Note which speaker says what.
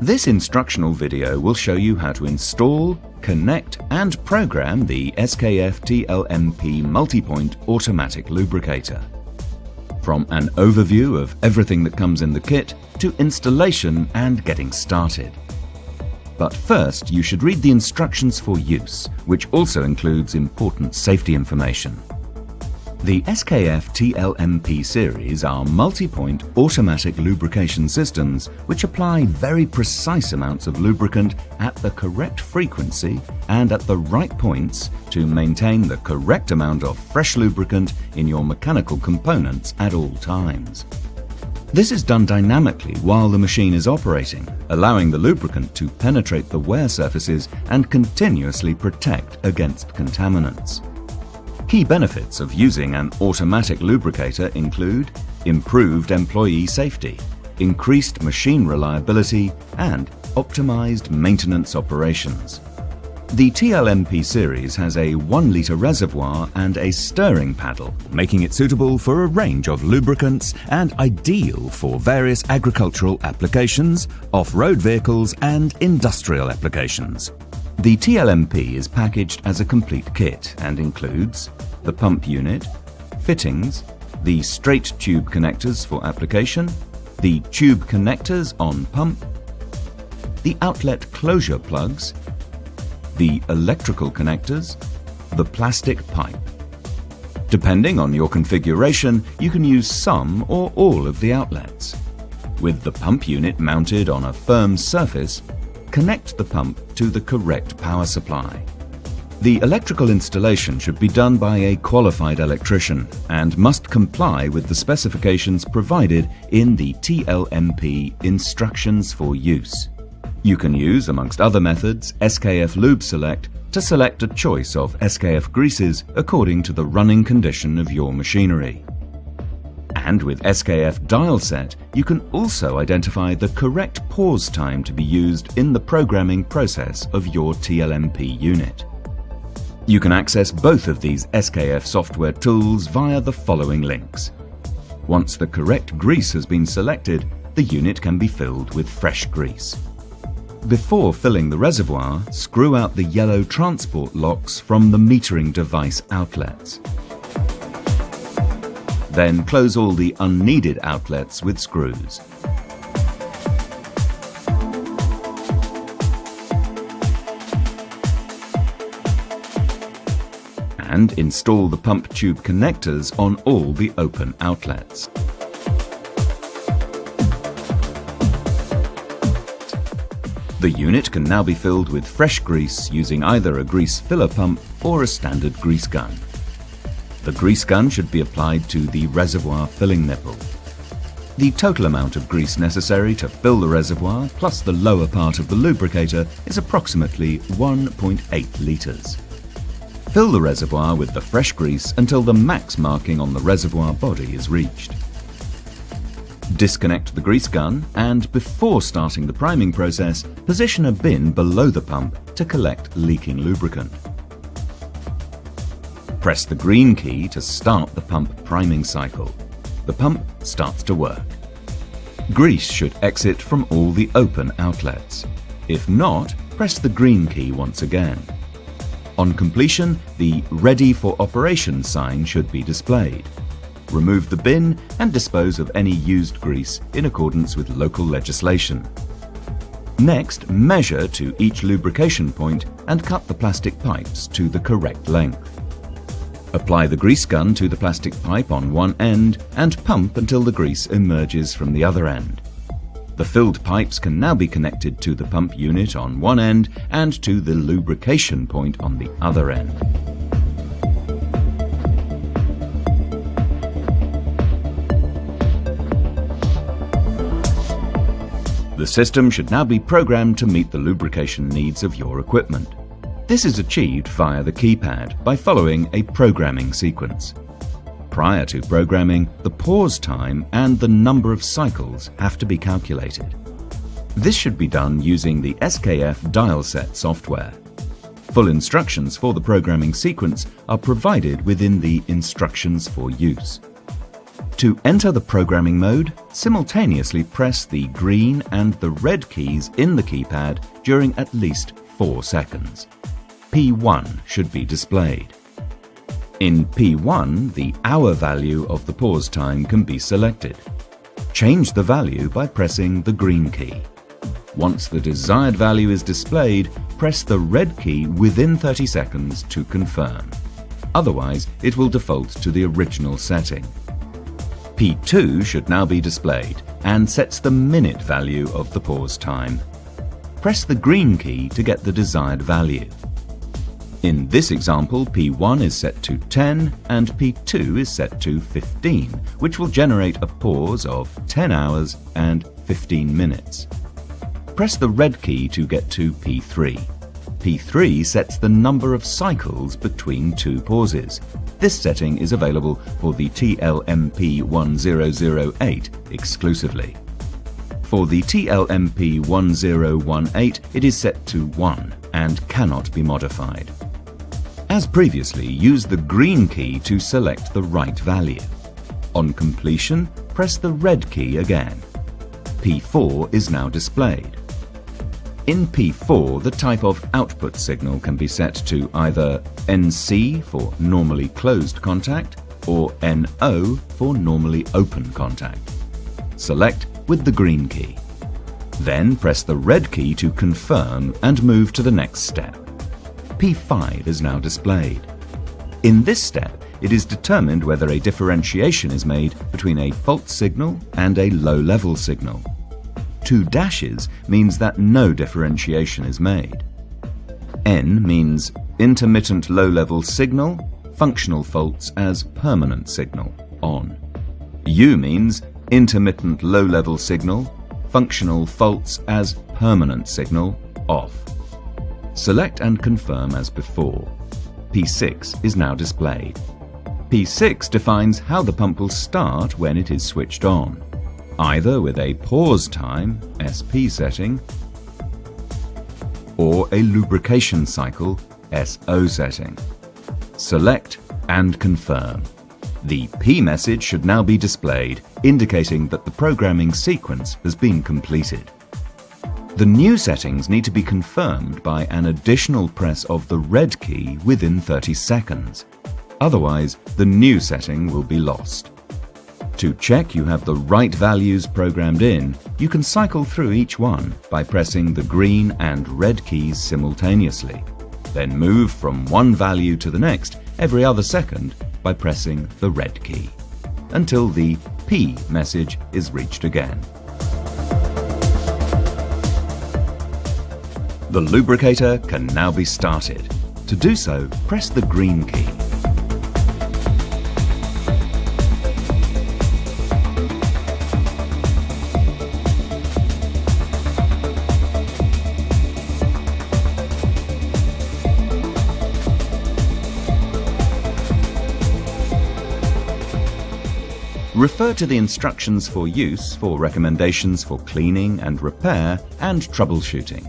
Speaker 1: This instructional video will show you how to install, connect and program the SKF TLMP multi-point automatic lubricator. From an overview of everything that comes in the kit to installation and getting started. But first, you should read the instructions for use, which also includes important safety information. The SKF TLMP series are multi-point automatic lubrication systems which apply very precise amounts of lubricant at the correct frequency and at the right points to maintain the correct amount of fresh lubricant in your mechanical components at all times. This is done dynamically while the machine is operating, allowing the lubricant to penetrate the wear surfaces and continuously protect against contaminants. Key benefits of using an automatic lubricator include improved employee safety, increased machine reliability, and optimized maintenance operations. The TLMP series has a 1-litre reservoir and a stirring paddle, making it suitable for a range of lubricants and ideal for various agricultural applications, off-road vehicles, and industrial applications. The TLMP is packaged as a complete kit and includes the pump unit, fittings, the straight tube connectors for application, the tube connectors on pump, the outlet closure plugs, the electrical connectors, the plastic pipe. Depending on your configuration, you can use some or all of the outlets. With the pump unit mounted on a firm surface, connect the pump to the correct power supply. The electrical installation should be done by a qualified electrician and must comply with the specifications provided in the TLMP instructions for use. You can use, amongst other methods, SKF Lube Select to select a choice of SKF greases according to the running condition of your machinery. And with SKF Dial Set, you can also identify the correct pause time to be used in the programming process of your TLMP unit. You can access both of these SKF software tools via the following links. Once the correct grease has been selected, the unit can be filled with fresh grease. Before filling the reservoir, screw out the yellow transport locks from the metering device outlets. Then close all the unneeded outlets with screws. And install the pump tube connectors on all the open outlets. The unit can now be filled with fresh grease using either a grease filler pump or a standard grease gun. The grease gun should be applied to the reservoir filling nipple. The total amount of grease necessary to fill the reservoir plus the lower part of the lubricator is approximately 1.8 litres. Fill the reservoir with the fresh grease until the max marking on the reservoir body is reached. Disconnect the grease gun and, before starting the priming process, position a bin below the pump to collect leaking lubricant. Press the green key to start the pump priming cycle. The pump starts to work. Grease should exit from all the open outlets. If not, press the green key once again. On completion, the Ready for Operation sign should be displayed. Remove the bin and dispose of any used grease in accordance with local legislation. Next, measure to each lubrication point and cut the plastic pipes to the correct length. Apply the grease gun to the plastic pipe on one end and pump until the grease emerges from the other end. The filled pipes can now be connected to the pump unit on one end and to the lubrication point on the other end. The system should now be programmed to meet the lubrication needs of your equipment. This is achieved via the keypad by following a programming sequence. Prior to programming, the pause time and the number of cycles have to be calculated. This should be done using the SKF Dial Set software. Full instructions for the programming sequence are provided within the instructions for use. To enter the programming mode, simultaneously press the green and the red keys in the keypad during at least 4 seconds. P1 should be displayed. In P1, the hour value of the pause time can be selected. Change the value by pressing the green key. Once the desired value is displayed, press the red key within 30 seconds to confirm. Otherwise, it will default to the original setting. P2 should now be displayed and sets the minute value of the pause time. Press the green key to get the desired value. In this example, P1 is set to 10 and P2 is set to 15, which will generate a pause of 10 hours and 15 minutes. Press the red key to get to P3. P3 sets the number of cycles between 2 pauses. This setting is available for the TLMP 1008 exclusively. For the TLMP 1018, it is set to 1 and cannot be modified. As previously, use the green key to select the right value. On completion, press the red key again. P4 is now displayed. In P4, the type of output signal can be set to either NC for normally closed contact or NO for normally open contact. Select with the green key. Then press the red key to confirm and move to the next step. P5 is now displayed. In this step, it is determined whether a differentiation is made between a fault signal and a low-level signal. 2 dashes means that no differentiation is made. N means intermittent low-level signal, functional faults as permanent signal, on. U means intermittent low-level signal, functional faults as permanent signal, off. Select and confirm as before. P6 is now displayed. P6 defines how the pump will start when it is switched on, either with a pause time, SP setting, or a lubrication cycle, SO setting. Select and confirm. The P message should now be displayed, indicating that the programming sequence has been completed. The new settings need to be confirmed by an additional press of the red key within 30 seconds. Otherwise, the new setting will be lost. To check you have the right values programmed in, you can cycle through each one by pressing the green and red keys simultaneously. Then move from one value to the next every other second by pressing the red key, until the P message is reached again. The lubricator can now be started. To do so, press the green key. Refer to the instructions for use for recommendations for cleaning and repair and troubleshooting.